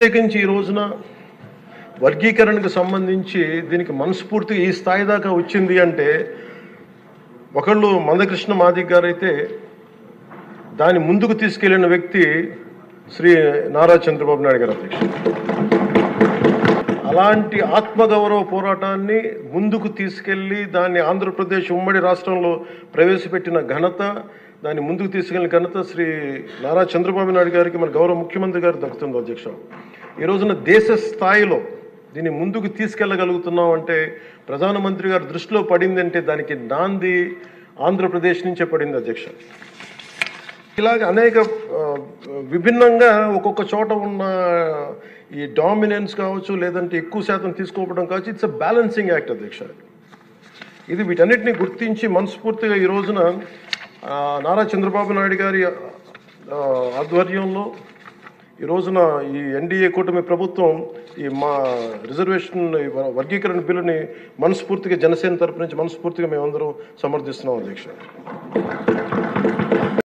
ప్రత్యేకించి ఈ రోజున వర్గీకరణకు సంబంధించి దీనికి మనస్ఫూర్తిగా ఈ స్థాయి దాకా వచ్చింది అంటే ఒకళ్ళు మందకృష్ణ మాదిక్ గారు అయితే దాన్ని ముందుకు తీసుకెళ్లిన వ్యక్తి శ్రీ నారా చంద్రబాబు నాయుడు గారు అధ్యక్షుడు. అలాంటి ఆత్మగౌరవ పోరాటాన్ని ముందుకు తీసుకెళ్లి దాన్ని ఆంధ్రప్రదేశ్ ఉమ్మడి రాష్ట్రంలో ప్రవేశపెట్టిన ఘనత, దాన్ని ముందుకు తీసుకెళ్లిన ఘనత శ్రీ నారా చంద్రబాబు నాయుడు గారికి మన గౌరవ ముఖ్యమంత్రి గారు దక్కుతుంది అధ్యక్ష. ఈ రోజున దేశ స్థాయిలో దీన్ని ముందుకు తీసుకెళ్లగలుగుతున్నాం అంటే ప్రధానమంత్రి గారు దృష్టిలో పడింది అంటే దానికి నాంది ఆంధ్రప్రదేశ్ నుంచే పడింది అధ్యక్ష. ఇలాగ అనేక విభిన్నంగా ఒక్కొక్క చోట ఉన్న ఈ డామినెన్స్ కావచ్చు, లేదంటే ఎక్కువ శాతం తీసుకోవడం కావచ్చు, ఇట్స్ అ బ్యాలెన్సింగ్ యాక్ట్ అధ్యక్ష. ఇది వీటన్నిటిని గుర్తించి మనస్ఫూర్తిగా ఈ రోజున నారా చంద్రబాబు నాయుడు గారి ఆధ్వర్యంలో ఈ రోజున ఈ ఎన్డీఏ కూటమి ప్రభుత్వం ఈ మా రిజర్వేషన్ వర్గీకరణ బిల్లుని మనస్ఫూర్తిగా జనసేన తరపు నుంచి మనస్ఫూర్తిగా మేమందరం సమర్థిస్తున్నాం అధ్యక్ష.